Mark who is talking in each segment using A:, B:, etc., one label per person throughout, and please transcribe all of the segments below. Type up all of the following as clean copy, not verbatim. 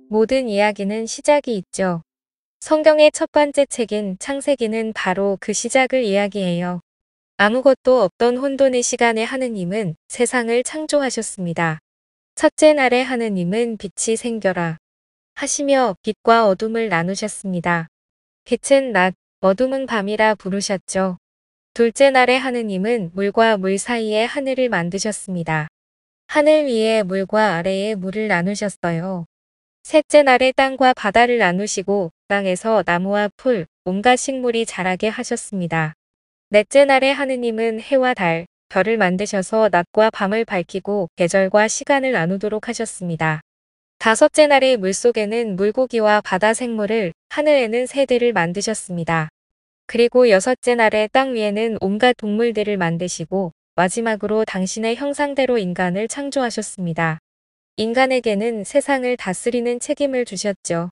A: 모든 이야기는 시작이 있죠. 성경의 첫 번째 책인 창세기는 바로 그 시작을 이야기해요. 아무것도 없던 혼돈의 시간에 하느님은 세상을 창조하셨습니다. 첫째 날에 하느님은 빛이 생겨라 하시며 빛과 어둠을 나누셨습니다. 빛은 낮, 어둠은 밤이라 부르셨죠. 둘째 날에 하느님은 물과 물 사이에 하늘을 만드셨습니다. 하늘 위에 물과 아래에 물을 나누셨어요. 셋째 날에 땅과 바다를 나누시고 땅에서 나무와 풀, 온갖 식물이 자라게 하셨습니다. 넷째 날에 하느님은 해와 달, 별을 만드셔서 낮과 밤을 밝히고 계절과 시간을 나누도록 하셨습니다. 다섯째 날에 물속에는 물고기와 바다 생물을, 하늘에는 새들을 만드셨습니다. 그리고 여섯째 날에 땅 위에는 온갖 동물들을 만드시고 마지막으로 당신의 형상대로 인간을 창조하셨습니다. 인간에게는 세상을 다스리는 책임을 주셨죠.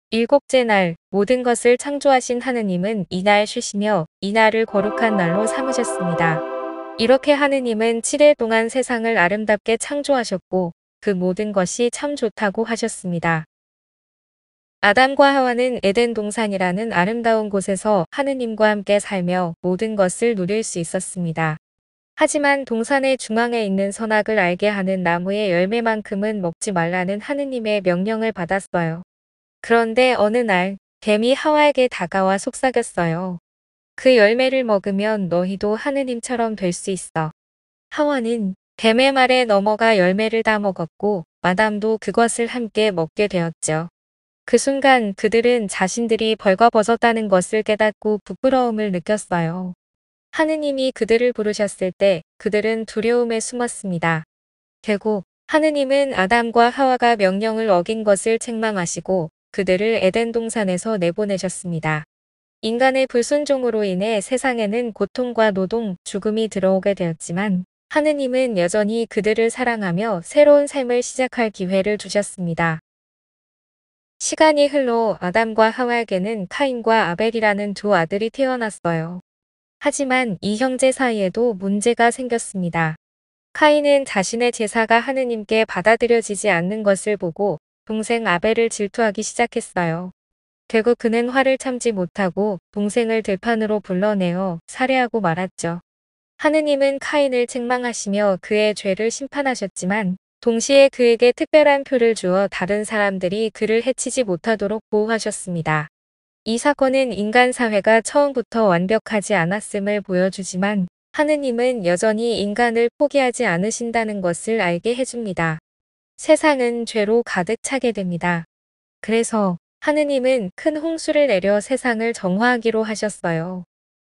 A: 일곱째 날 모든 것을 창조하신 하느님은 이날 쉬시며 이날을 거룩한 날로 삼으셨습니다. 이렇게 하느님은 7일 동안 세상을 아름답게 창조하셨고 그 모든 것이 참 좋다고 하셨습니다. 아담과 하와는 에덴 동산이라는 아름다운 곳에서 하느님과 함께 살며 모든 것을 누릴 수 있었습니다. 하지만 동산의 중앙에 있는 선악을 알게 하는 나무의 열매만큼은 먹지 말라는 하느님의 명령을 받았어요. 그런데 어느 날 뱀이 하와에게 다가와 속삭였어요. 그 열매를 먹으면 너희도 하느님처럼 될 수 있어. 하와는 뱀의 말에 넘어가 열매를 다 먹었고 아담도 그것을 함께 먹게 되었죠. 그 순간 그들은 자신들이 벌거벗었다는 것을 깨닫고 부끄러움을 느꼈어요. 하느님이 그들을 부르셨을 때 그들은 두려움에 숨었습니다. 결국 하느님은 아담과 하와가 명령을 어긴 것을 책망하시고 그들을 에덴 동산에서 내보내셨습니다. 인간의 불순종으로 인해 세상에는 고통과 노동, 죽음이 들어오게 되었지만 하느님은 여전히 그들을 사랑하며 새로운 삶을 시작할 기회를 주셨습니다. 시간이 흘러 아담과 하와에게는 카인과 아벨이라는 두 아들이 태어났어요. 하지만 이 형제 사이에도 문제가 생겼습니다. 카인은 자신의 제사가 하느님께 받아들여지지 않는 것을 보고 동생 아벨을 질투하기 시작했어요. 결국 그는 화를 참지 못하고 동생을 들판으로 불러내어 살해하고 말았죠. 하느님은 카인을 책망하시며 그의 죄를 심판하셨지만 동시에 그에게 특별한 표를 주어 다른 사람들이 그를 해치지 못하도록 보호하셨습니다. 이 사건은 인간 사회가 처음부터 완벽하지 않았음을 보여주지만 하느님은 여전히 인간을 포기하지 않으신다는 것을 알게 해줍니다. 세상은 죄로 가득 차게 됩니다. 그래서 하느님은 큰 홍수를 내려 세상을 정화하기로 하셨어요.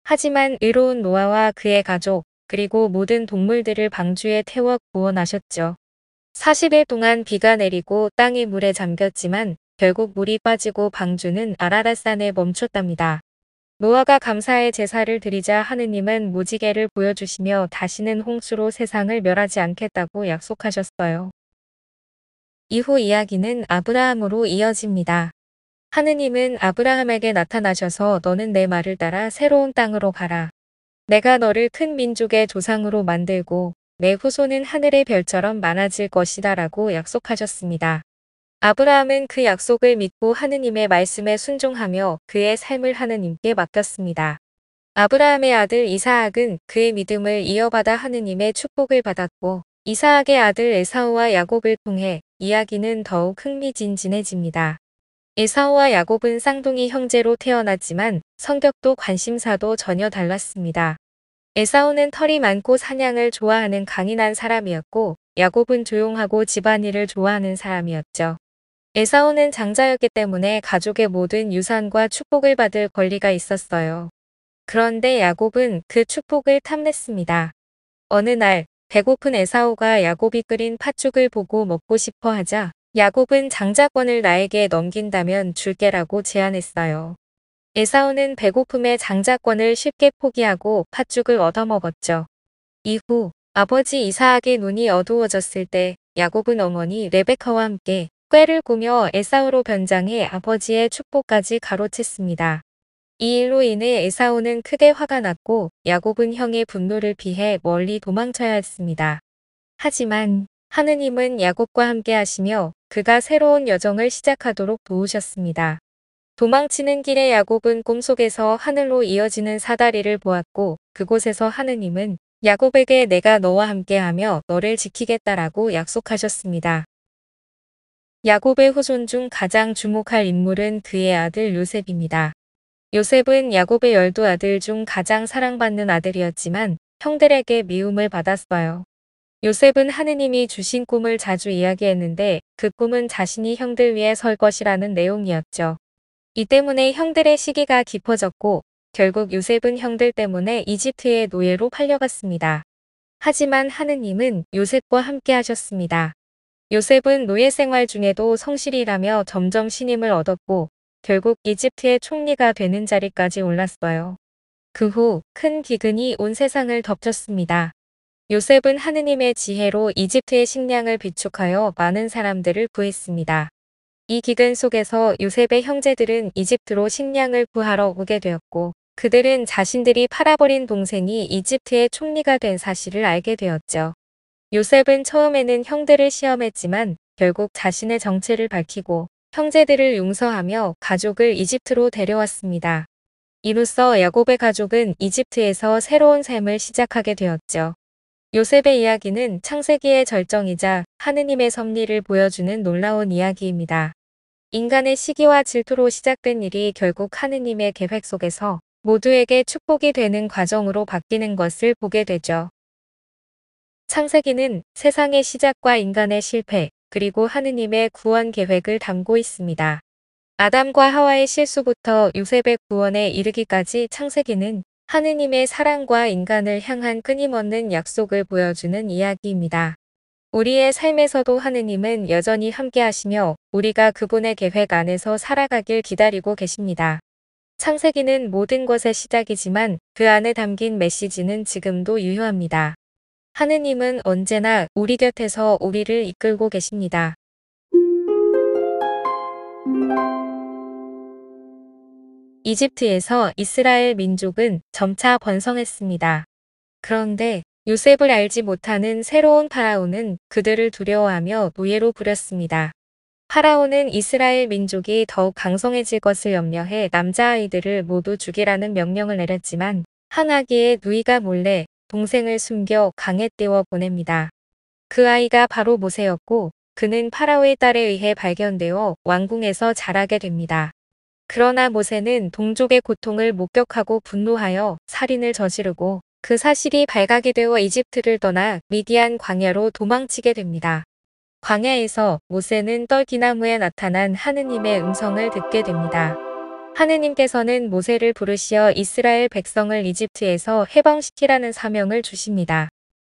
A: 하지만 의로운 노아와 그의 가족, 그리고 모든 동물들을 방주에 태워 구원하셨죠. 40일 동안 비가 내리고 땅이 물에 잠겼지만 결국 물이 빠지고 방주는 아라랏산에 멈췄답니다. 노아가 감사의 제사를 드리자 하느님은 무지개를 보여주시며 다시는 홍수로 세상을 멸하지 않겠다고 약속하셨어요. 이후 이야기는 아브라함으로 이어집니다. 하느님은 아브라함에게 나타나셔서 너는 내 말을 따라 새로운 땅으로 가라. 내가 너를 큰 민족의 조상으로 만들고 내 후손은 하늘의 별처럼 많아질 것이다 라고 약속하셨습니다. 아브라함은 그 약속을 믿고 하느님의 말씀에 순종하며 그의 삶을 하느님께 맡겼습니다. 아브라함의 아들 이사학은 그의 믿음을 이어받아 하느님의 축복을 받았고 이사학의 아들 에사우와 야곱을 통해 이야기는 더욱 흥미진진해집니다. 에사우와 야곱은 쌍둥이 형제로 태어났지만 성격도 관심사도 전혀 달랐습니다. 에사우는 털이 많고 사냥을 좋아하는 강인한 사람이었고 야곱은 조용하고 집안일을 좋아하는 사람이었죠. 에사우는 장자였기 때문에 가족의 모든 유산과 축복을 받을 권리가 있었어요. 그런데 야곱은 그 축복을 탐냈습니다. 어느 날 배고픈 에사우가 야곱이 끓인 팥죽을 보고 먹고 싶어 하자 야곱은 장자권을 나에게 넘긴다면 줄게라고 제안했어요. 에사우는 배고픔에 장자권을 쉽게 포기하고 팥죽을 얻어먹었죠. 이후 아버지 이사학의 눈이 어두워졌을 때 야곱은 어머니 레베카와 함께 꾀를 꾸며 에사우로 변장해 아버지의 축복까지 가로챘습니다. 이 일로 인해 에사우는 크게 화가 났고 야곱은 형의 분노를 피해 멀리 도망쳐야 했습니다. 하지만 하느님은 야곱과 함께 하시며 그가 새로운 여정을 시작하도록 도우셨습니다. 도망치는 길에 야곱은 꿈속에서 하늘로 이어지는 사다리를 보았고 그곳에서 하느님은 야곱에게 내가 너와 함께하며 너를 지키겠다라고 약속하셨습니다. 야곱의 후손 중 가장 주목할 인물은 그의 아들 요셉입니다. 요셉은 야곱의 12아들 중 가장 사랑받는 아들이었지만 형들에게 미움을 받았어요. 요셉은 하느님이 주신 꿈을 자주 이야기했는데 그 꿈은 자신이 형들 위에 설 것이라는 내용이었죠. 이 때문에 형들의 시기가 깊어졌고 결국 요셉은 형들 때문에 이집트의 노예로 팔려갔습니다. 하지만 하느님은 요셉과 함께 하셨습니다. 요셉은 노예 생활 중에도 성실히 일하며 점점 신임을 얻었고 결국 이집트의 총리가 되는 자리까지 올랐어요. 그 후 큰 기근이 온 세상을 덮쳤습니다. 요셉은 하느님의 지혜로 이집트의 식량을 비축하여 많은 사람들을 구했습니다. 이 기근 속에서 요셉의 형제들은 이집트로 식량을 구하러 오게 되었고 그들은 자신들이 팔아버린 동생이 이집트의 총리가 된 사실을 알게 되었죠. 요셉은 처음에는 형들을 시험했지만 결국 자신의 정체를 밝히고 형제들을 용서하며 가족을 이집트로 데려왔습니다. 이로써 야곱의 가족은 이집트에서 새로운 삶을 시작하게 되었죠. 요셉의 이야기는 창세기의 절정이자 하느님의 섭리를 보여주는 놀라운 이야기입니다. 인간의 시기와 질투로 시작된 일이 결국 하느님의 계획 속에서 모두에게 축복이 되는 과정으로 바뀌는 것을 보게 되죠. 창세기는 세상의 시작과 인간의 실패, 그리고 하느님의 구원 계획을 담고 있습니다. 아담과 하와의 실수부터 요셉의 구원에 이르기까지 창세기는 하느님의 사랑과 인간을 향한 끊임없는 약속을 보여주는 이야기입니다. 우리의 삶에서도 하느님은 여전히 함께 하시며 우리가 그분의 계획 안에서 살아가길 기다리고 계십니다. 창세기는 모든 것의 시작이지만 그 안에 담긴 메시지는 지금도 유효합니다. 하느님은 언제나 우리 곁에서 우리를 이끌고 계십니다. 이집트에서 이스라엘 민족은 점차 번성했습니다. 그런데 요셉을 알지 못하는 새로운 파라오는 그들을 두려워하며 노예로 부렸습니다. 파라오는 이스라엘 민족이 더욱 강성해질 것을 염려해 남자아이들을 모두 죽이라는 명령을 내렸지만 한 아기의 누이가 몰래 동생을 숨겨 강에 띄워 보냅니다. 그 아이가 바로 모세였고 그는 파라오의 딸에 의해 발견되어 왕궁에서 자라게 됩니다. 그러나 모세는 동족의 고통을 목격하고 분노하여 살인을 저지르고 그 사실이 발각이 되어 이집트를 떠나 미디안 광야로 도망치게 됩니다. 광야에서 모세는 떨기나무에 나타난 하느님의 음성을 듣게 됩니다. 하느님께서는 모세를 부르시어 이스라엘 백성을 이집트에서 해방시키라는 사명을 주십니다.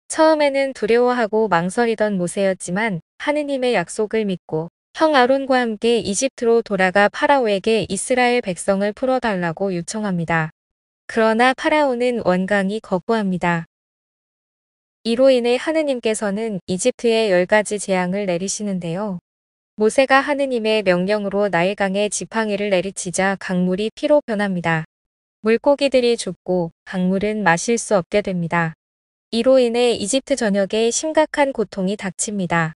A: 처음에는 두려워하고 망설이던 모세였지만 하느님의 약속을 믿고 형 아론과 함께 이집트로 돌아가 파라오에게 이스라엘 백성을 풀어달라고 요청합니다. 그러나 파라오는 완강히 거부합니다. 이로 인해 하느님께서는 이집트에 10가지 재앙을 내리시는데요. 모세가 하느님의 명령으로 나일강에 지팡이를 내리치자 강물이 피로 변합니다. 물고기들이 죽고 강물은 마실 수 없게 됩니다. 이로 인해 이집트 전역에 심각한 고통이 닥칩니다.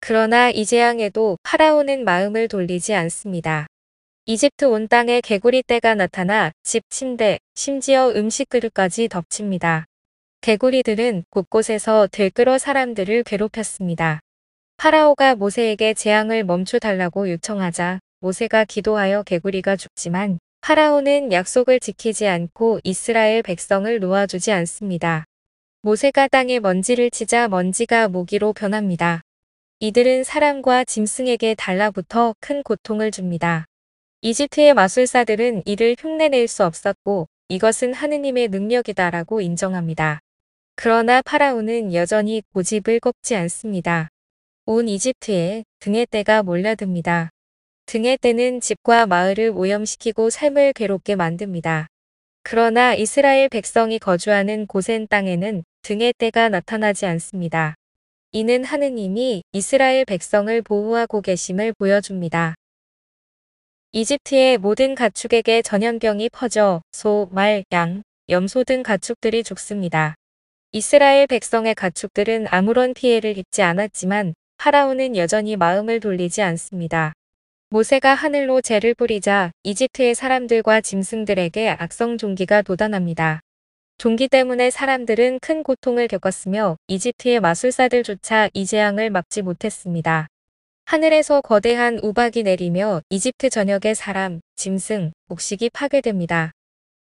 A: 그러나 이 재앙에도 파라오는 마음을 돌리지 않습니다. 이집트 온 땅에 개구리 떼가 나타나 집, 침대, 심지어 음식 그릇까지 덮칩니다. 개구리들은 곳곳에서 들끓어 사람들을 괴롭혔습니다. 파라오가 모세에게 재앙을 멈춰달라고 요청하자 모세가 기도하여 개구리가 죽지만 파라오는 약속을 지키지 않고 이스라엘 백성을 놓아주지 않습니다. 모세가 땅에 먼지를 치자 먼지가 모기로 변합니다. 이들은 사람과 짐승에게 달라붙어 큰 고통을 줍니다. 이집트의 마술사들은 이를 흉내낼 수 없었고 이것은 하느님의 능력이다라고 인정합니다. 그러나 파라오는 여전히 고집을 꺾지 않습니다. 온 이집트에 등의 떼가 몰려듭니다. 등의 떼는 집과 마을을 오염시키고 삶을 괴롭게 만듭니다. 그러나 이스라엘 백성이 거주하는 고센 땅에는 등의 떼가 나타나지 않습니다. 이는 하느님이 이스라엘 백성을 보호하고 계심을 보여줍니다. 이집트의 모든 가축에게 전염병이 퍼져 소, 말, 양, 염소 등 가축들이 죽습니다. 이스라엘 백성의 가축들은 아무런 피해를 입지 않았지만 파라오는 여전히 마음을 돌리지 않습니다. 모세가 하늘로 재를 뿌리자 이집트의 사람들과 짐승들에게 악성 종기가 돋아납니다. 종기 때문에 사람들은 큰 고통을 겪었으며 이집트의 마술사들조차 이 재앙을 막지 못했습니다. 하늘에서 거대한 우박이 내리며 이집트 전역의 사람, 짐승, 곡식이 파괴됩니다.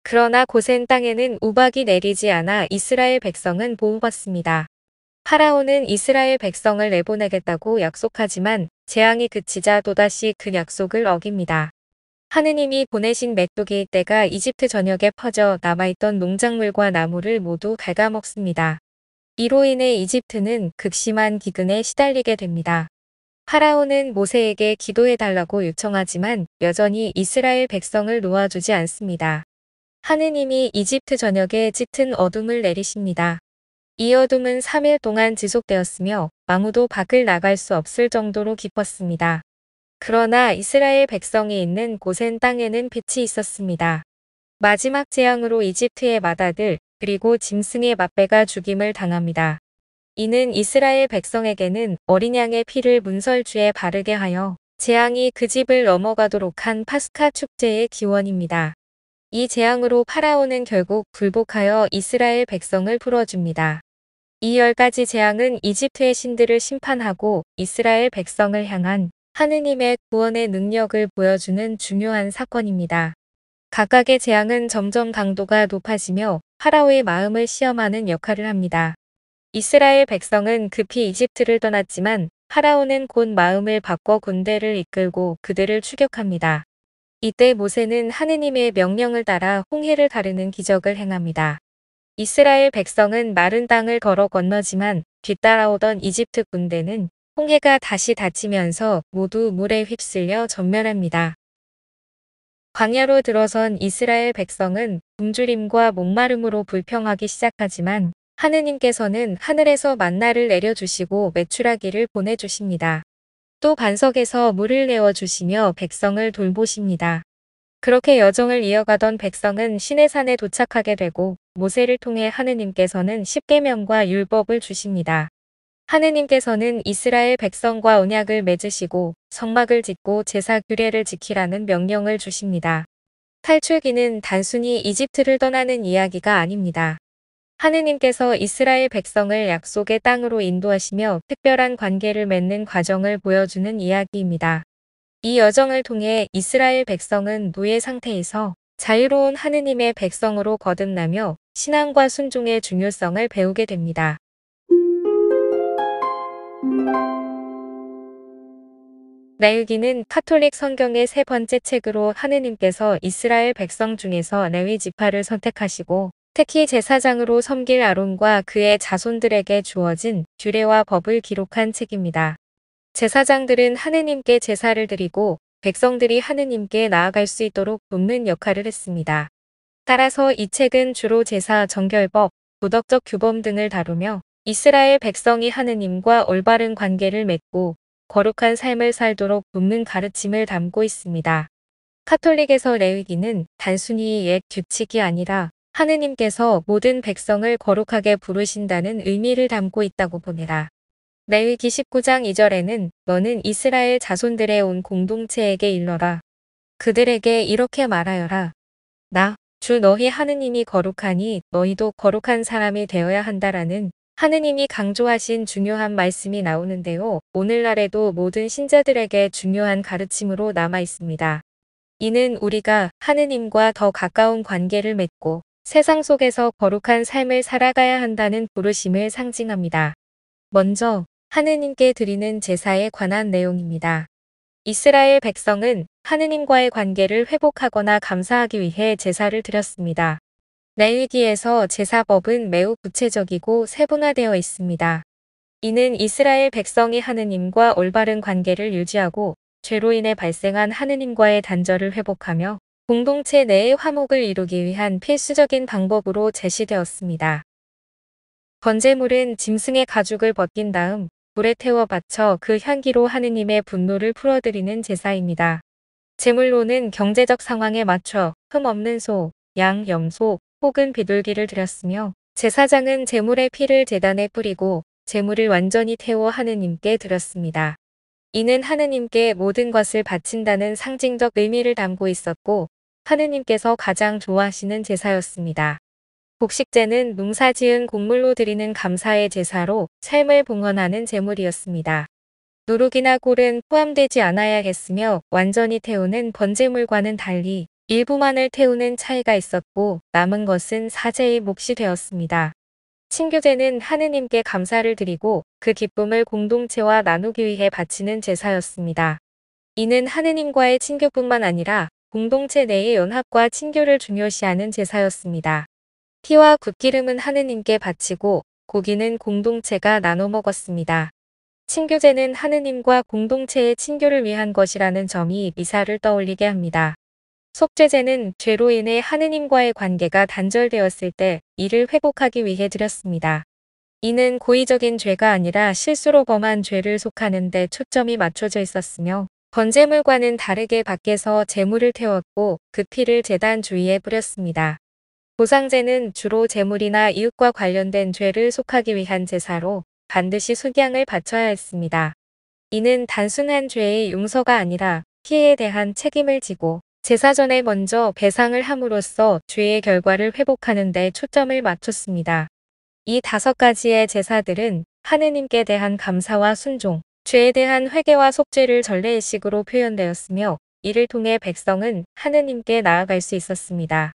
A: 그러나 고센 땅에는 우박이 내리지 않아 이스라엘 백성은 보호받습니다. 파라오는 이스라엘 백성을 내보내겠다고 약속하지만 재앙이 그치자 또다시 그 약속을 어깁니다. 하느님이 보내신 메뚜기 떼가 이집트 전역에 퍼져 남아있던 농작물과 나무를 모두 갉아먹습니다. 이로 인해 이집트는 극심한 기근에 시달리게 됩니다. 파라오는 모세에게 기도해달라고 요청하지만 여전히 이스라엘 백성을 놓아주지 않습니다. 하느님이 이집트 전역에 짙은 어둠을 내리십니다. 이 어둠은 3일 동안 지속되었으며 아무도 밖을 나갈 수 없을 정도로 깊었습니다. 그러나 이스라엘 백성이 있는 고센 땅에는 빛이 있었습니다. 마지막 재앙으로 이집트의 맏아들 그리고 짐승의 맏배가 죽임을 당합니다. 이는 이스라엘 백성에게는 어린 양의 피를 문설주에 바르게 하여 재앙이 그 집을 넘어가도록 한 파스카 축제의 기원입니다. 이 재앙으로 파라오는 결국 굴복하여 이스라엘 백성을 풀어줍니다. 이 10가지 재앙은 이집트의 신들을 심판하고 이스라엘 백성을 향한 하느님의 구원의 능력을 보여주는 중요한 사건입니다. 각각의 재앙은 점점 강도가 높아지며 파라오의 마음을 시험하는 역할을 합니다. 이스라엘 백성은 급히 이집트를 떠났지만 파라오는 곧 마음을 바꿔 군대를 이끌고 그들을 추격합니다. 이때 모세는 하느님의 명령을 따라 홍해를 가르는 기적을 행합니다. 이스라엘 백성은 마른 땅을 걸어 건너지만 뒤따라오던 이집트 군대는 홍해가 다시 닫히면서 모두 물에 휩쓸려 전멸합니다. 광야로 들어선 이스라엘 백성은 굶주림과 목마름으로 불평하기 시작하지만 하느님께서는 하늘에서 만나를 내려주시고 메추라기를 보내주십니다. 또 반석에서 물을 내어주시며 백성을 돌보십니다. 그렇게 여정을 이어가던 백성은 시내산에 도착하게 되고 모세를 통해 하느님께서는 십계명과 율법을 주십니다. 하느님께서는 이스라엘 백성과 언약을 맺으시고 성막을 짓고 제사 규례를 지키라는 명령을 주십니다. 탈출기는 단순히 이집트를 떠나는 이야기가 아닙니다. 하느님께서 이스라엘 백성을 약속의 땅으로 인도하시며 특별한 관계를 맺는 과정을 보여주는 이야기입니다. 이 여정을 통해 이스라엘 백성은 노예 상태에서 자유로운 하느님의 백성으로 거듭나며 신앙과 순종의 중요성을 배우게 됩니다. 레위기는 카톨릭 성경의 세 번째 책으로 하느님께서 이스라엘 백성 중에서 레위 지파를 선택하시고 특히 제사장으로 섬길 아론과 그의 자손들에게 주어진 규례와 법을 기록한 책입니다. 제사장들은 하느님께 제사를 드리고 백성들이 하느님께 나아갈 수 있도록 돕는 역할을 했습니다. 따라서 이 책은 주로 제사, 정결법, 도덕적 규범 등을 다루며 이스라엘 백성이 하느님과 올바른 관계를 맺고 거룩한 삶을 살도록 돕는 가르침을 담고 있습니다. 카톨릭에서 레위기는 단순히 옛 규칙이 아니라 하느님께서 모든 백성을 거룩하게 부르신다는 의미를 담고 있다고 봅니다. 레위기 19장 2절에는 너는 이스라엘 자손들의 온 공동체에게 일러라. 그들에게 이렇게 말하여라. 나, 주 너희 하느님이 거룩하니 너희도 거룩한 사람이 되어야 한다라는 하느님이 강조하신 중요한 말씀이 나오는데요. 오늘날에도 모든 신자들에게 중요한 가르침으로 남아 있습니다. 이는 우리가 하느님과 더 가까운 관계를 맺고 세상 속에서 거룩한 삶을 살아가야 한다는 부르심을 상징합니다. 먼저 하느님께 드리는 제사에 관한 내용입니다. 이스라엘 백성은 하느님과의 관계를 회복하거나 감사하기 위해 제사를 드렸습니다. 레위기에서 제사법은 매우 구체적이고 세분화되어 있습니다. 이는 이스라엘 백성이 하느님과 올바른 관계를 유지하고 죄로 인해 발생한 하느님과의 단절을 회복하며 공동체 내의 화목을 이루기 위한 필수적인 방법으로 제시되었습니다. 번제물은 짐승의 가죽을 벗긴 다음 불에 태워 바쳐 그 향기로 하느님의 분노를 풀어드리는 제사입니다. 제물로는 경제적 상황에 맞춰 흠 없는 소, 양, 염소 혹은 비둘기를 드렸으며 제사장은 제물의 피를 제단에 뿌리고 제물을 완전히 태워 하느님께 드렸습니다. 이는 하느님께 모든 것을 바친다는 상징적 의미를 담고 있었고 하느님께서 가장 좋아하시는 제사였습니다. 곡식제는 농사지은 곡물로 드리는 감사의 제사로 삶을 봉헌하는 제물이었습니다. 누룩이나 꿀은 포함되지 않아야 했으며 완전히 태우는 번제물과는 달리 일부만을 태우는 차이가 있었고 남은 것은 사제의 몫이 되었습니다. 친교제는 하느님께 감사를 드리고 그 기쁨을 공동체와 나누기 위해 바치는 제사였습니다. 이는 하느님과의 친교뿐만 아니라 공동체 내의 연합과 친교를 중요시하는 제사였습니다. 피와 굿기름은 하느님께 바치고 고기는 공동체가 나눠 먹었습니다. 친교제는 하느님과 공동체의 친교를 위한 것이라는 점이 미사를 떠올리게 합니다. 속죄제는 죄로 인해 하느님과의 관계가 단절되었을 때 이를 회복하기 위해 드렸습니다. 이는 고의적인 죄가 아니라 실수로 범한 죄를 속하는 데 초점이 맞춰져 있었으며 번제물과는 다르게 밖에서 제물을 태웠고 그 피를 제단 주위에 뿌렸습니다. 보상제는 주로 제물이나 이웃과 관련된 죄를 속하기 위한 제사로 반드시 숙양을 바쳐야 했습니다. 이는 단순한 죄의 용서가 아니라 피해에 대한 책임을 지고 제사 전에 먼저 배상을 함으로써 죄의 결과를 회복하는 데 초점을 맞췄습니다. 이 5가지의 제사들은 하느님께 대한 감사와 순종, 죄에 대한 회개와 속죄를 전례의식으로 표현되었으며 이를 통해 백성은 하느님께 나아갈 수 있었습니다.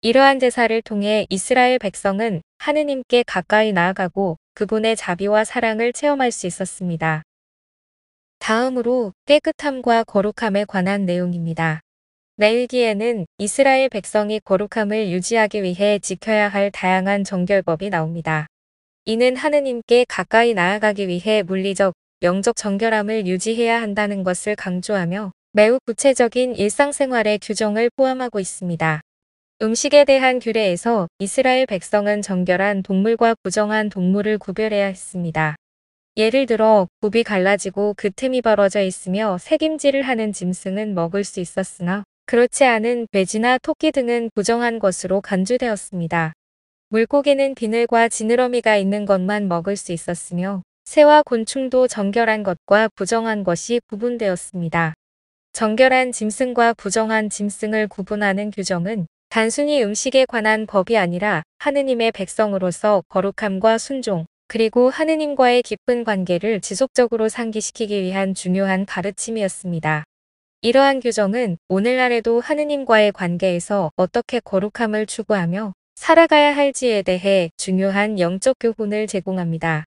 A: 이러한 제사를 통해 이스라엘 백성은 하느님께 가까이 나아가고 그분의 자비와 사랑을 체험할 수 있었습니다. 다음으로 깨끗함과 거룩함에 관한 내용입니다. 레위기에는 이스라엘 백성이 거룩함을 유지하기 위해 지켜야 할 다양한 정결법이 나옵니다. 이는 하느님께 가까이 나아가기 위해 물리적, 영적 정결함을 유지해야 한다는 것을 강조하며 매우 구체적인 일상생활의 규정을 포함하고 있습니다. 음식에 대한 규례에서 이스라엘 백성은 정결한 동물과 부정한 동물을 구별해야 했습니다. 예를 들어 굽이 갈라지고 그 틈이 벌어져 있으며 새김질을 하는 짐승은 먹을 수 있었으나 그렇지 않은 돼지나 토끼 등은 부정한 것으로 간주되었습니다. 물고기는 비늘과 지느러미가 있는 것만 먹을 수 있었으며 새와 곤충도 정결한 것과 부정한 것이 구분되었습니다. 정결한 짐승과 부정한 짐승을 구분하는 규정은 단순히 음식에 관한 법이 아니라 하느님의 백성으로서 거룩함과 순종, 그리고 하느님과의 깊은 관계를 지속적으로 상기시키기 위한 중요한 가르침이었습니다. 이러한 규정은 오늘날에도 하느님과의 관계에서 어떻게 거룩함을 추구하며 살아가야 할지에 대해 중요한 영적 교훈을 제공합니다.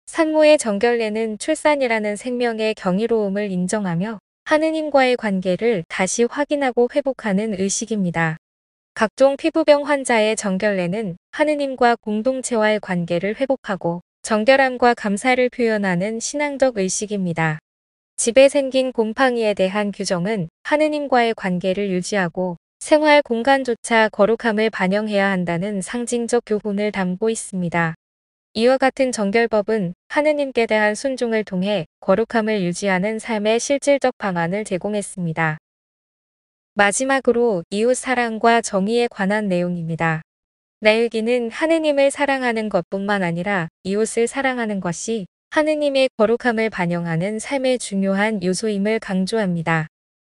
A: 산모의 정결례는 출산이라는 생명의 경이로움을 인정하며 하느님과의 관계를 다시 확인하고 회복하는 의식입니다. 각종 피부병 환자의 정결례는 하느님과 공동체와의 관계를 회복하고 정결함과 감사를 표현하는 신앙적 의식입니다. 집에 생긴 곰팡이에 대한 규정은 하느님과의 관계를 유지하고 생활 공간조차 거룩함을 반영해야 한다는 상징적 교훈을 담고 있습니다. 이와 같은 정결법은 하느님께 대한 순종을 통해 거룩함을 유지하는 삶의 실질적 방안을 제공했습니다. 마지막으로 이웃 사랑과 정의에 관한 내용입니다. 레위기는 하느님을 사랑하는 것뿐만 아니라 이웃을 사랑하는 것이 하느님의 거룩함을 반영하는 삶의 중요한 요소임을 강조합니다.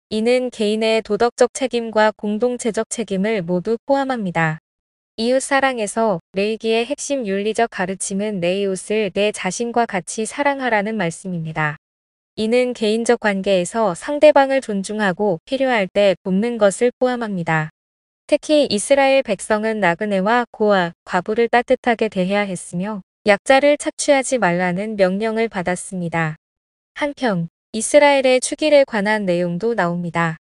A: 이는 개인의 도덕적 책임과 공동체적 책임을 모두 포함합니다. 이웃 사랑에서 레위기의 핵심 윤리적 가르침은 내 이웃을 내 자신과 같이 사랑하라는 말씀입니다. 이는 개인적 관계에서 상대방을 존중하고 필요할 때 돕는 것을 포함합니다. 특히 이스라엘 백성은 나그네와 고아, 과부를 따뜻하게 대해야 했으며 약자를 착취하지 말라는 명령을 받았습니다. 한편 이스라엘의 축일에 관한 내용도 나옵니다.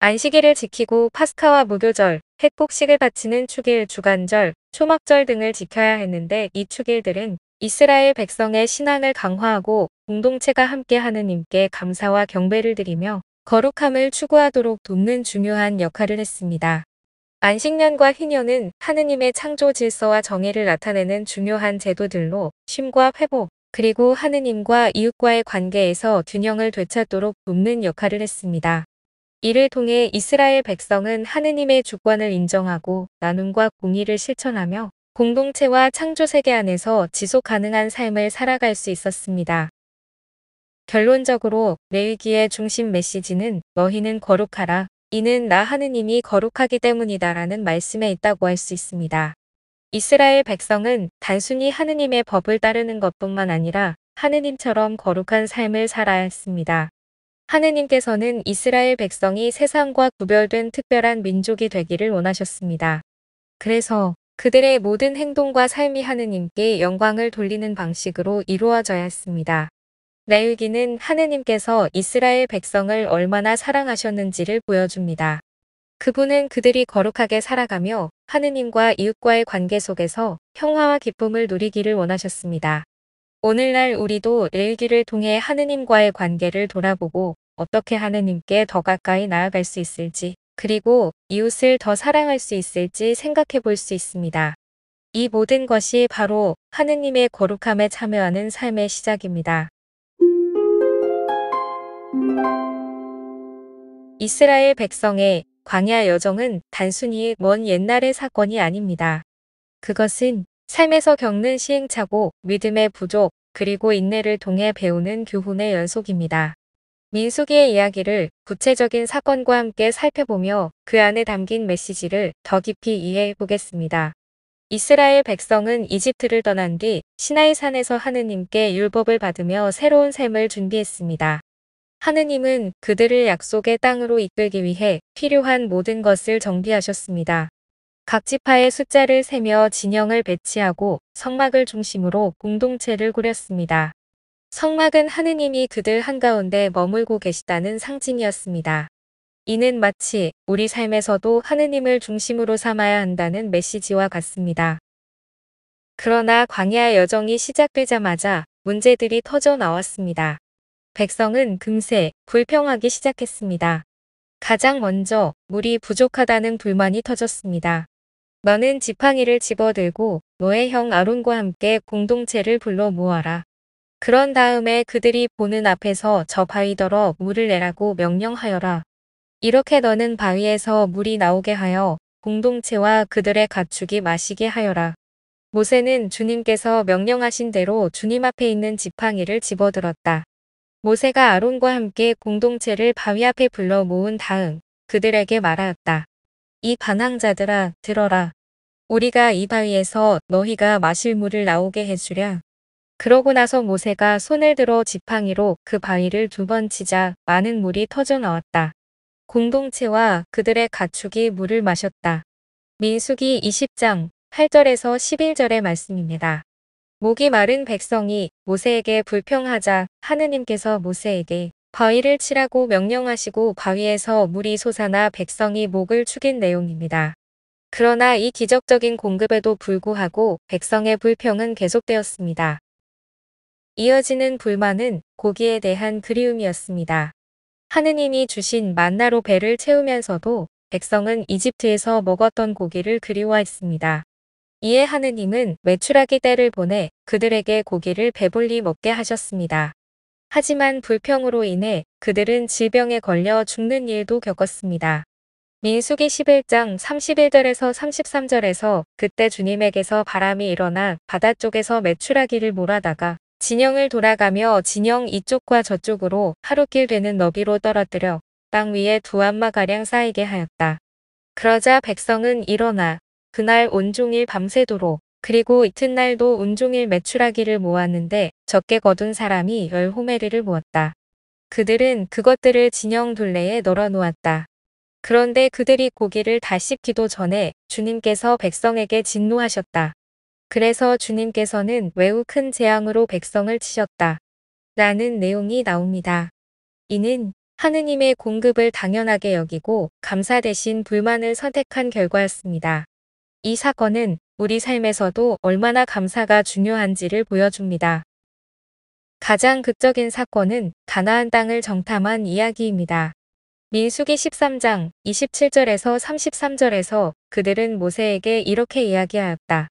A: 안식일을 지키고 파스카와 무교절, 핵복식을 바치는 축일, 주간절, 초막절 등을 지켜야 했는데 이 축일들은 이스라엘 백성의 신앙을 강화하고 공동체가 함께 하느님께 감사와 경배를 드리며 거룩함을 추구하도록 돕는 중요한 역할을 했습니다. 안식년과 희년은 하느님의 창조 질서와 정의를 나타내는 중요한 제도들로 쉼과 회복, 그리고 하느님과 이웃과의 관계에서 균형을 되찾도록 돕는 역할을 했습니다. 이를 통해 이스라엘 백성은 하느님의 주권을 인정하고 나눔과 공의를 실천하며 공동체와 창조 세계 안에서 지속 가능한 삶을 살아갈 수 있었습니다. 결론적으로 레위기의 중심 메시지는 너희는 거룩하라. 이는 나 하느님이 거룩하기 때문이다 라는 말씀에 있다고 할 수 있습니다. 이스라엘 백성은 단순히 하느님의 법을 따르는 것뿐만 아니라 하느님처럼 거룩한 삶을 살아야 했습니다. 하느님께서는 이스라엘 백성이 세상과 구별된 특별한 민족이 되기를 원하셨습니다. 그래서 그들의 모든 행동과 삶이 하느님께 영광을 돌리는 방식으로 이루어져야 했습니다. 레위기는 하느님께서 이스라엘 백성을 얼마나 사랑하셨는지를 보여줍니다. 그분은 그들이 거룩하게 살아가며 하느님과 이웃과의 관계 속에서 평화와 기쁨을 누리기를 원하셨습니다. 오늘날 우리도 레위기를 통해 하느님과의 관계를 돌아보고 어떻게 하느님께 더 가까이 나아갈 수 있을지, 그리고 이웃을 더 사랑할 수 있을지 생각해 볼 수 있습니다. 이 모든 것이 바로 하느님의 거룩함에 참여하는 삶의 시작입니다. 이스라엘 백성의 광야 여정은 단순히 먼 옛날의 사건이 아닙니다. 그것은 삶에서 겪는 시행착오, 믿음의 부족, 그리고 인내를 통해 배우는 교훈의 연속입니다. 민수기의 이야기를 구체적인 사건과 함께 살펴보며 그 안에 담긴 메시지를 더 깊이 이해해 보겠습니다. 이스라엘 백성은 이집트를 떠난 뒤 시나이산에서 하느님께 율법을 받으며 새로운 삶을 준비했습니다. 하느님은 그들을 약속의 땅으로 이끌기 위해 필요한 모든 것을 정비하셨습니다. 각 지파의 숫자를 세며 진영을 배치하고 성막을 중심으로 공동체를 꾸렸습니다. 성막은 하느님이 그들 한가운데 머물고 계시다는 상징이었습니다. 이는 마치 우리 삶에서도 하느님을 중심으로 삼아야 한다는 메시지와 같습니다. 그러나 광야 여정이 시작되자마자 문제들이 터져 나왔습니다. 백성은 금세 불평하기 시작했습니다. 가장 먼저 물이 부족하다는 불만이 터졌습니다. 너는 지팡이를 집어들고 너의 형 아론과 함께 공동체를 불러 모아라. 그런 다음에 그들이 보는 앞에서 저 바위더러 물을 내라고 명령하여라. 이렇게 너는 바위에서 물이 나오게 하여 공동체와 그들의 가축이 마시게 하여라. 모세는 주님께서 명령하신 대로 주님 앞에 있는 지팡이를 집어들었다. 모세가 아론과 함께 공동체를 바위 앞에 불러 모은 다음 그들에게 말하였다. 이 반항자들아, 들어라. 우리가 이 바위에서 너희가 마실 물을 나오게 해주랴. 그러고 나서 모세가 손을 들어 지팡이로 그 바위를 2번 치자 많은 물이 터져 나왔다. 공동체와 그들의 가축이 물을 마셨다. 민수기 20장 8절에서 11절의 말씀입니다. 목이 마른 백성이 모세에게 불평하자 하느님께서 모세에게 바위를 치라고 명령하시고 바위에서 물이 솟아나 백성이 목을 축인 내용입니다. 그러나 이 기적적인 공급에도 불구하고 백성의 불평은 계속되었습니다. 이어지는 불만은 고기에 대한 그리움이었습니다. 하느님이 주신 만나로 배를 채우면서도 백성은 이집트에서 먹었던 고기를 그리워했습니다. 이에 하느님은 메추라기 떼를 보내 그들에게 고기를 배불리 먹게 하셨습니다. 하지만 불평으로 인해 그들은 질병에 걸려 죽는 일도 겪었습니다. 민수기 11장 31절에서 33절에서 그때 주님에게서 바람이 일어나 바다 쪽에서 메추라기를 몰아다가 진영을 돌아가며 진영 이쪽과 저쪽으로 하루길 되는 너비로 떨어뜨려 땅 위에 2안마가량 쌓이게 하였다. 그러자 백성은 일어나 그날 온종일 밤새도록 그리고 이튿날도 온종일 메추라기를 모았는데 적게 거둔 사람이 10호메리를 모았다. 그들은 그것들을 진영 둘레에 널어 놓았다. 그런데 그들이 고기를 다 씹기도 전에 주님께서 백성에게 진노하셨다. 그래서 주님께서는 매우 큰 재앙으로 백성을 치셨다. 라는 내용이 나옵니다. 이는 하느님의 공급을 당연하게 여기고 감사 대신 불만을 선택한 결과였습니다. 이 사건은 우리 삶에서도 얼마나 감사가 중요한지를 보여줍니다. 가장 극적인 사건은 가나안 땅을 정탐한 이야기입니다. 민수기 13장 27절에서 33절에서 그들은 모세에게 이렇게 이야기하였다.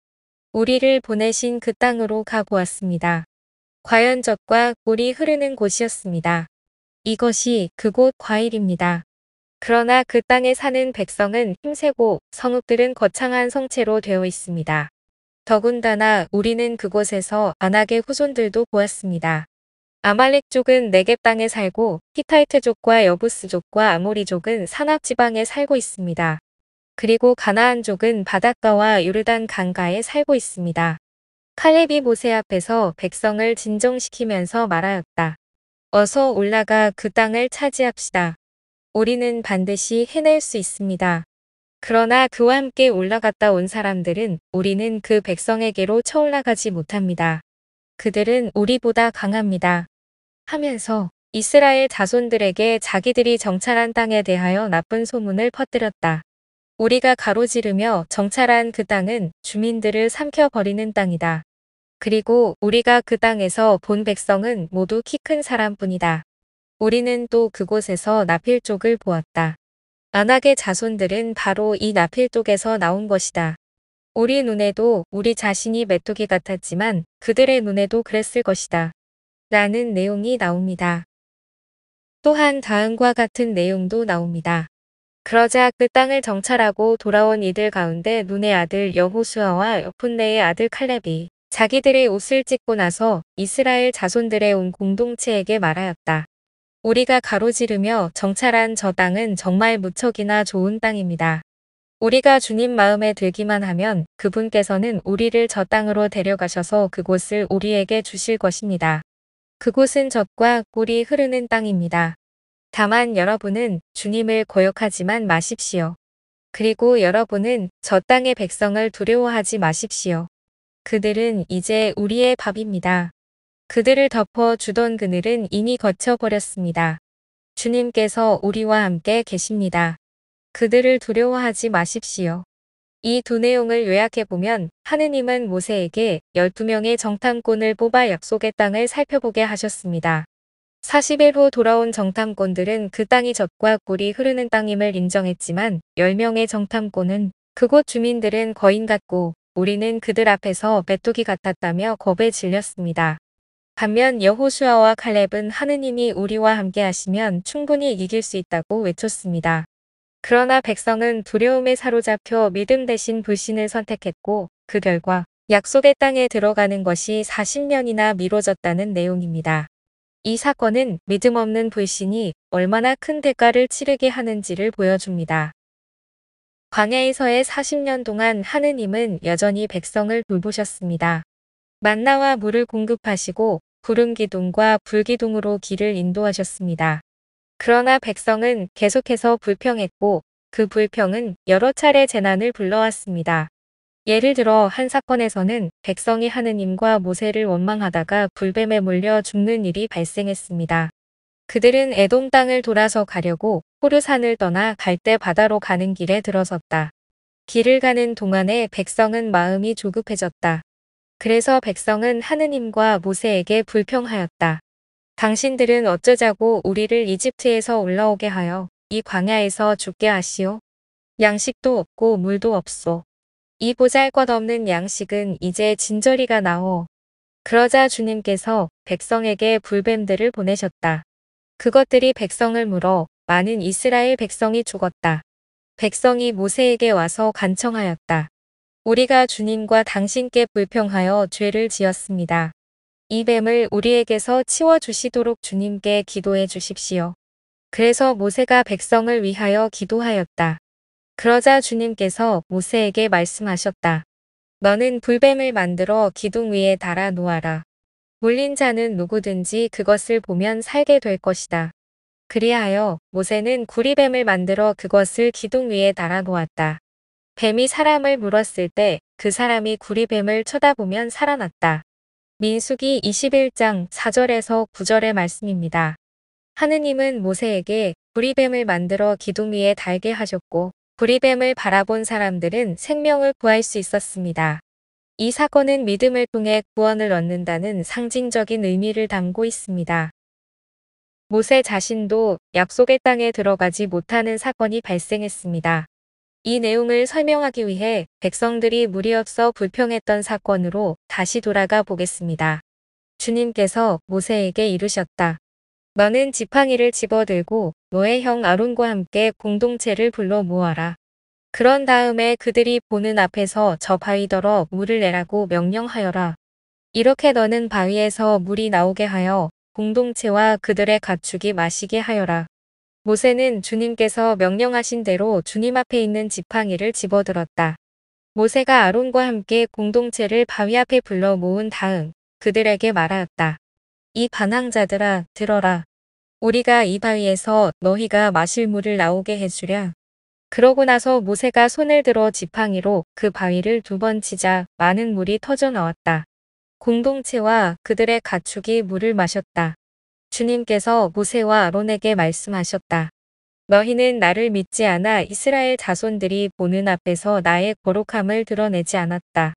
A: 우리를 보내신 그 땅으로 가보았습니다. 과연 젖과 꿀이 흐르는 곳이었습니다. 이것이 그곳 과일입니다. 그러나 그 땅에 사는 백성은 힘세고 성읍들은 거창한 성체로 되어 있습니다. 더군다나 우리는 그곳에서 안악의 후손들도 보았습니다. 아말렉족은 네겝 땅에 살고 히타이트족과 여부스족과 아모리족은 산악지방에 살고 있습니다. 그리고 가나안족은 바닷가와 요르단 강가에 살고 있습니다. 칼렙이 모세 앞에서 백성을 진정시키면서 말하였다. 어서 올라가 그 땅을 차지합시다. 우리는 반드시 해낼 수 있습니다. 그러나 그와 함께 올라갔다 온 사람들은 우리는 그 백성에게로 쳐올라가지 못합니다. 그들은 우리보다 강합니다. 하면서 이스라엘 자손들에게 자기들이 정찰한 땅에 대하여 나쁜 소문을 퍼뜨렸다. 우리가 가로지르며 정찰한 그 땅은 주민들을 삼켜버리는 땅이다. 그리고 우리가 그 땅에서 본 백성은 모두 키 큰 사람뿐이다. 우리는 또 그곳에서 나필족을 보았다. 안악의 자손들은 바로 이 나필족에서 나온 것이다. 우리 눈에도 우리 자신이 메뚜기 같았지만 그들의 눈에도 그랬을 것이다. 라는 내용이 나옵니다. 또한 다음과 같은 내용도 나옵니다. 그러자 그 땅을 정찰하고 돌아온 이들 가운데 눈의 아들 여호수아와 여푼네의 아들 칼렙이 자기들의 옷을 찢고 나서 이스라엘 자손들의 온 공동체에게 말하였다. 우리가 가로지르며 정찰한 저 땅은 정말 무척이나 좋은 땅입니다. 우리가 주님 마음에 들기만 하면 그분께서는 우리를 저 땅으로 데려가셔서 그곳을 우리에게 주실 것입니다. 그곳은 젖과 꿀이 흐르는 땅입니다. 다만 여러분은 주님을 거역하지만 마십시오. 그리고 여러분은 저 땅의 백성을 두려워하지 마십시오. 그들은 이제 우리의 밥입니다. 그들을 덮어 주던 그늘은 이미 거쳐버렸습니다. 주님께서 우리와 함께 계십니다. 그들을 두려워하지 마십시오. 이 두 내용을 요약해보면 하느님은 모세에게 12명의 정탐꾼을 뽑아 약속의 땅을 살펴보게 하셨습니다. 40일 후 돌아온 정탐꾼들은 그 땅이 젖과 꿀이 흐르는 땅임을 인정했지만 10명의 정탐꾼은 그곳 주민들은 거인 같고 우리는 그들 앞에서 메뚜기 같았다며 겁에 질렸습니다. 반면 여호수아와 칼렙은 하느님이 우리와 함께 하시면 충분히 이길 수 있다고 외쳤습니다. 그러나 백성은 두려움에 사로잡혀 믿음 대신 불신을 선택했고 그 결과 약속의 땅에 들어가는 것이 40년이나 미뤄졌다는 내용입니다. 이 사건은 믿음 없는 불신이 얼마나 큰 대가를 치르게 하는지를 보여줍니다. 광야에서의 40년 동안 하느님은 여전히 백성을 돌보셨습니다. 만나와 물을 공급하시고 구름 기둥과 불 기둥으로 길을 인도하셨습니다. 그러나 백성은 계속해서 불평했고 그 불평은 여러 차례 재난을 불러왔습니다. 예를 들어 한 사건에서는 백성이 하느님과 모세를 원망하다가 불뱀에 물려 죽는 일이 발생했습니다. 그들은 에돔 땅을 돌아서 가려고 호르산을 떠나 갈대 바다로 가는 길에 들어섰다. 길을 가는 동안에 백성은 마음이 조급해졌다. 그래서 백성은 하느님과 모세에게 불평하였다. 당신들은 어쩌자고 우리를 이집트에서 올라오게 하여 이 광야에서 죽게 하시오? 양식도 없고 물도 없소. 이 보잘것없는 양식은 이제 진저리가 나오. 그러자 주님께서 백성에게 불뱀들을 보내셨다. 그것들이 백성을 물어 많은 이스라엘 백성이 죽었다. 백성이 모세에게 와서 간청하였다. 우리가 주님과 당신께 불평하여 죄를 지었습니다. 이 뱀을 우리에게서 치워주시도록 주님께 기도해 주십시오. 그래서 모세가 백성을 위하여 기도하였다. 그러자 주님께서 모세에게 말씀하셨다. 너는 불뱀을 만들어 기둥 위에 달아 놓아라. 물린 자는 누구든지 그것을 보면 살게 될 것이다. 그리하여 모세는 구리뱀을 만들어 그것을 기둥 위에 달아 놓았다. 뱀이 사람을 물었을 때 그 사람이 구리뱀을 쳐다보면 살아났다. 민수기 21장 4절에서 9절의 말씀입니다. 하느님은 모세에게 구리뱀을 만들어 기둥 위에 달게 하셨고 구리뱀을 바라본 사람들은 생명을 구할 수 있었습니다. 이 사건은 믿음을 통해 구원을 얻는다는 상징적인 의미를 담고 있습니다. 모세 자신도 약속의 땅에 들어가지 못하는 사건이 발생했습니다. 이 내용을 설명하기 위해 백성들이 물이 없어 불평했던 사건으로 다시 돌아가 보겠습니다. 주님께서 모세에게 이르셨다. 너는 지팡이를 집어들고 너의 형 아론과 함께 공동체를 불러 모아라. 그런 다음에 그들이 보는 앞에서 저 바위더러 물을 내라고 명령하여라. 이렇게 너는 바위에서 물이 나오게 하여 공동체와 그들의 가축이 마시게 하여라. 모세는 주님께서 명령하신 대로 주님 앞에 있는 지팡이를 집어들었다. 모세가 아론과 함께 공동체를 바위 앞에 불러 모은 다음 그들에게 말하였다. 이 반항자들아 들어라. 우리가 이 바위에서 너희가 마실 물을 나오게 해주랴. 그러고 나서 모세가 손을 들어 지팡이로 그 바위를 2번 치자 많은 물이 터져 나왔다. 공동체와 그들의 가축이 물을 마셨다. 주님께서 모세와 아론에게 말씀하셨다. 너희는 나를 믿지 않아 이스라엘 자손들이 보는 앞에서 나의 거룩함을 드러내지 않았다.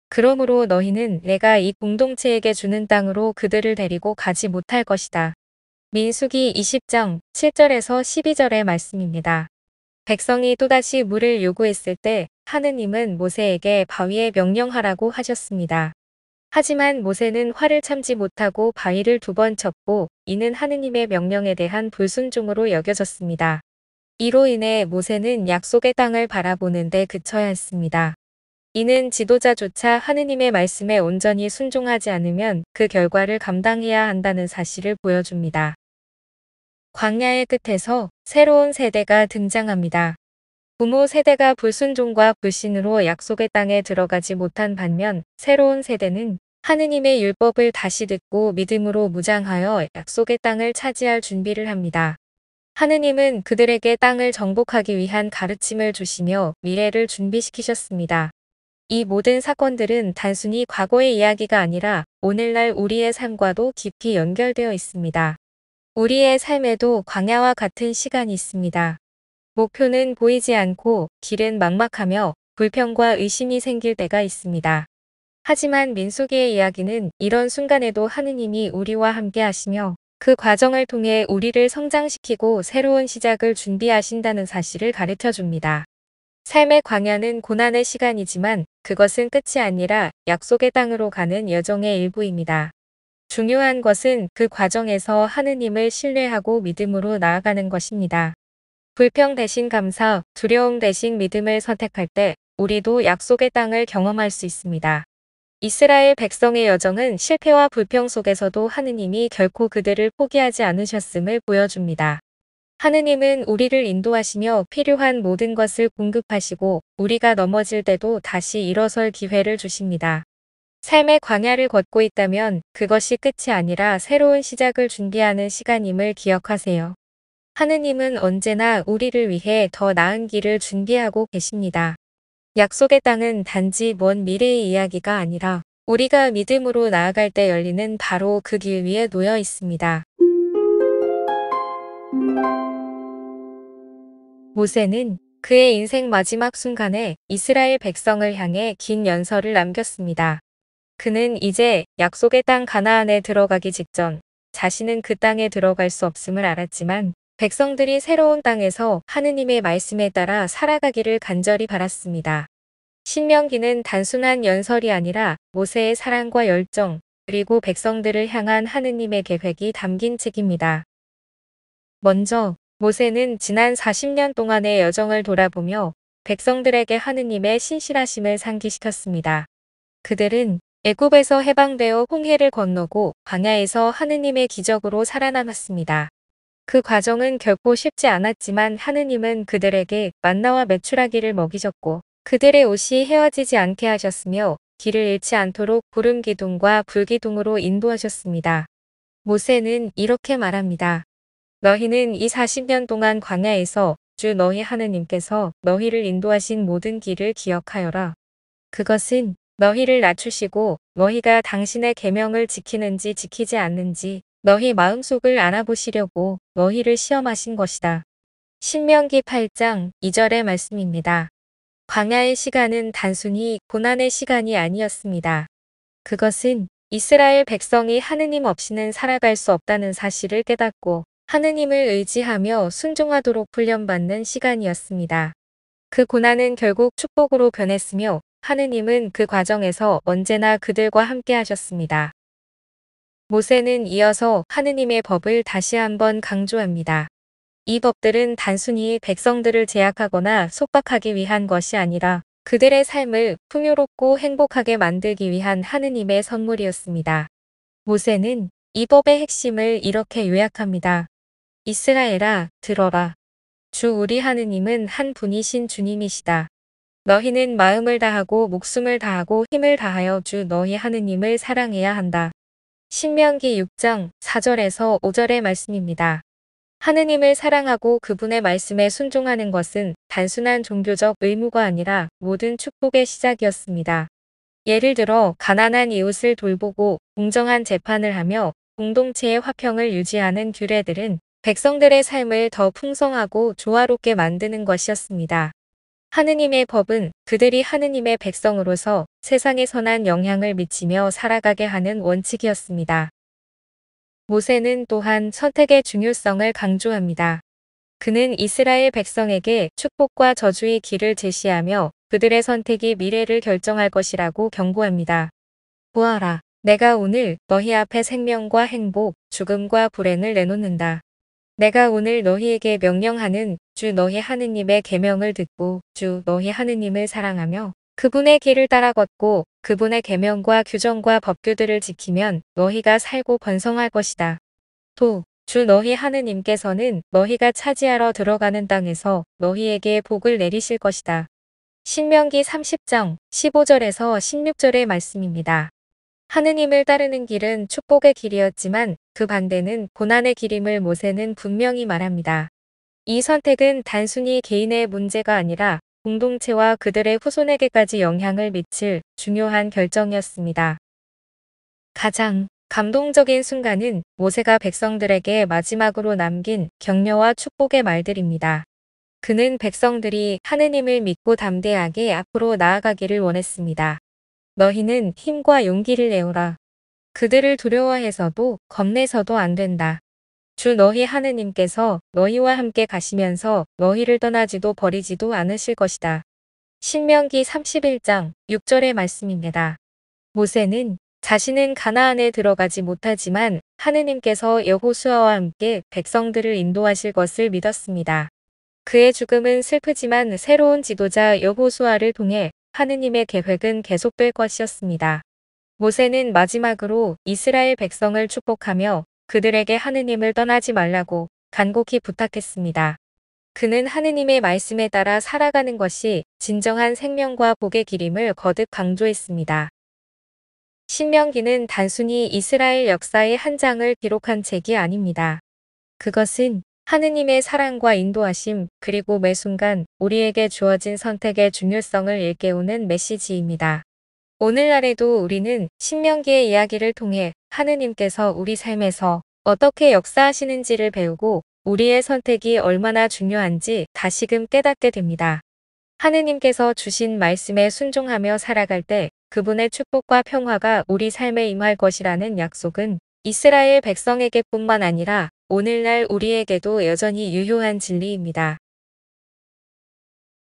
A: 그러므로 너희는 내가 이 공동체에게 주는 땅으로 그들을 데리고 가지 못할 것이다. 민수기 20장 7절에서 12절의 말씀입니다. 백성이 또다시 물을 요구했을 때 하느님은 모세에게 바위에 명령하라고 하셨습니다. 하지만 모세는 화를 참지 못하고 바위를 2번 쳤고 이는 하느님의 명령에 대한 불순종으로 여겨졌습니다. 이로 인해 모세는 약속의 땅을 바라보는데 그쳐야 했습니다. 이는 지도자조차 하느님의 말씀에 온전히 순종하지 않으면 그 결과를 감당해야 한다는 사실을 보여줍니다. 광야의 끝에서 새로운 세대가 등장합니다. 부모 세대가 불순종과 불신으로 약속의 땅에 들어가지 못한 반면 새로운 세대는 하느님의 율법을 다시 듣고 믿음으로 무장하여 약속의 땅을 차지할 준비를 합니다. 하느님은 그들에게 땅을 정복하기 위한 가르침을 주시며 미래를 준비시키셨습니다. 이 모든 사건들은 단순히 과거의 이야기가 아니라 오늘날 우리의 삶과도 깊이 연결되어 있습니다. 우리의 삶에도 광야와 같은 시간이 있습니다. 목표는 보이지 않고 길은 막막하며 불평과 의심이 생길 때가 있습니다. 하지만 민수기의 이야기는 이런 순간에도 하느님이 우리와 함께 하시며 그 과정을 통해 우리를 성장시키고 새로운 시작을 준비하신다는 사실을 가르쳐 줍니다. 삶의 광야는 고난의 시간이지만 그것은 끝이 아니라 약속의 땅으로 가는 여정의 일부입니다. 중요한 것은 그 과정에서 하느님을 신뢰하고 믿음으로 나아가는 것입니다. 불평 대신 감사, 두려움 대신 믿음을 선택할 때 우리도 약속의 땅을 경험할 수 있습니다. 이스라엘 백성의 여정은 실패와 불평 속에서도 하느님이 결코 그들을 포기하지 않으셨음을 보여줍니다. 하느님은 우리를 인도하시며 필요한 모든 것을 공급하시고 우리가 넘어질 때도 다시 일어설 기회를 주십니다. 삶의 광야를 걷고 있다면 그것이 끝이 아니라 새로운 시작을 준비하는 시간임을 기억하세요. 하느님은 언제나 우리를 위해 더 나은 길을 준비하고 계십니다. 약속의 땅은 단지 먼 미래의 이야기가 아니라 우리가 믿음으로 나아갈 때 열리는 바로 그 길 위에 놓여 있습니다. 모세는 그의 인생 마지막 순간에 이스라엘 백성을 향해 긴 연설을 남겼습니다. 그는 이제 약속의 땅 가나안에 들어가기 직전 자신은 그 땅에 들어갈 수 없음을 알았지만 백성들이 새로운 땅에서 하느님의 말씀에 따라 살아가기를 간절히 바랐습니다. 신명기는 단순한 연설이 아니라 모세의 사랑과 열정, 그리고 백성들을 향한 하느님의 계획이 담긴 책입니다. 먼저 모세는 지난 40년 동안의 여정을 돌아보며 백성들에게 하느님의 신실하심을 상기시켰습니다. 그들은 애굽에서 해방되어 홍해를 건너고 광야에서 하느님의 기적으로 살아남았습니다. 그 과정은 결코 쉽지 않았지만 하느님은 그들에게 만나와 메추라기를 먹이셨고 그들의 옷이 헤어지지 않게 하셨으며 길을 잃지 않도록 구름 기둥과 불 기둥으로 인도하셨습니다. 모세는 이렇게 말합니다. 너희는 이 40년 동안 광야에서 주 너희 하느님께서 너희를 인도하신 모든 길을 기억하여라. 그것은 너희를 낮추시고 너희가 당신의 계명을 지키는지 지키지 않는지 너희 마음속을 알아보시려고 너희를 시험하신 것이다. 신명기 8장 2절의 말씀입니다. 광야의 시간은 단순히 고난의 시간이 아니었습니다. 그것은 이스라엘 백성이 하느님 없이는 살아갈 수 없다는 사실을 깨닫고 하느님을 의지하며 순종하도록 훈련받는 시간이었습니다. 그 고난은 결국 축복으로 변했으며 하느님은 그 과정에서 언제나 그들과 함께 하셨습니다. 모세는 이어서 하느님의 법을 다시 한번 강조합니다. 이 법들은 단순히 백성들을 제약하거나 속박하기 위한 것이 아니라 그들의 삶을 풍요롭고 행복하게 만들기 위한 하느님의 선물이었습니다. 모세는 이 법의 핵심을 이렇게 요약합니다. 이스라엘아, 들어라. 주 우리 하느님은 한 분이신 주님이시다. 너희는 마음을 다하고 목숨을 다하고 힘을 다하여 주 너희 하느님을 사랑해야 한다. 신명기 6장 4절에서 5절의 말씀입니다. 하느님을 사랑하고 그분의 말씀에 순종하는 것은 단순한 종교적 의무가 아니라 모든 축복의 시작이었습니다. 예를 들어 가난한 이웃을 돌보고 공정한 재판을 하며 공동체의 화평을 유지하는 규례들은 백성들의 삶을 더 풍성하고 조화롭게 만드는 것이었습니다. 하느님의 법은 그들이 하느님의 백성으로서 세상에 선한 영향을 미치며 살아가게 하는 원칙이었습니다. 모세는 또한 선택의 중요성을 강조합니다. 그는 이스라엘 백성에게 축복과 저주의 길을 제시하며 그들의 선택이 미래를 결정할 것이라고 경고합니다. 보아라, 내가 오늘 너희 앞에 생명과 행복, 죽음과 불행을 내놓는다. 내가 오늘 너희에게 명령하는 주 너희 하느님의 계명을 듣고 주 너희 하느님을 사랑하며 그분의 길을 따라 걷고 그분의 계명과 규정과 법규들을 지키면 너희가 살고 번성할 것이다. 또 주 너희 하느님께서는 너희가 차지하러 들어가는 땅에서 너희에게 복을 내리실 것이다. 신명기 30장 15절에서 16절의 말씀입니다. 하느님을 따르는 길은 축복의 길이었지만 그 반대는 고난의 길임을 모세는 분명히 말합니다. 이 선택은 단순히 개인의 문제가 아니라 공동체와 그들의 후손에게까지 영향을 미칠 중요한 결정이었습니다. 가장 감동적인 순간은 모세가 백성들에게 마지막으로 남긴 격려와 축복의 말들입니다. 그는 백성들이 하느님을 믿고 담대하게 앞으로 나아가기를 원했습니다. 너희는 힘과 용기를 내어라. 그들을 두려워해서도 겁내서도 안 된다. 주 너희 하느님께서 너희와 함께 가시면서 너희를 떠나지도 버리지도 않으실 것이다. 신명기 31장 6절의 말씀입니다. 모세는 자신은 가나안에 들어가지 못하지만 하느님께서 여호수아와 함께 백성들을 인도하실 것을 믿었습니다. 그의 죽음은 슬프지만 새로운 지도자 여호수아를 통해 하느님의 계획은 계속될 것이었습니다. 모세는 마지막으로 이스라엘 백성을 축복하며 그들에게 하느님을 떠나지 말라고 간곡히 부탁했습니다. 그는 하느님의 말씀에 따라 살아가는 것이 진정한 생명과 복의 길임을 거듭 강조했습니다. 신명기는 단순히 이스라엘 역사의 한 장을 기록한 책이 아닙니다. 그것은 하느님의 사랑과 인도하심 그리고 매 순간 우리에게 주어진 선택의 중요성을 일깨우는 메시지입니다. 오늘날에도 우리는 신명기의 이야기를 통해 하느님께서 우리 삶에서 어떻게 역사하시는지를 배우고 우리의 선택이 얼마나 중요한지 다시금 깨닫게 됩니다. 하느님께서 주신 말씀에 순종하며 살아갈 때 그분의 축복과 평화가 우리 삶에 임할 것이라는 약속은 이스라엘 백성에게뿐만 아니라 오늘날 우리에게도 여전히 유효한 진리입니다.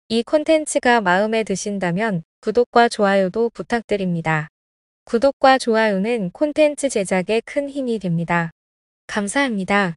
A: 이 콘텐츠가 마음에 드신다면 구독과 좋아요도 부탁드립니다. 구독과 좋아요는 콘텐츠 제작에 큰 힘이 됩니다. 감사합니다.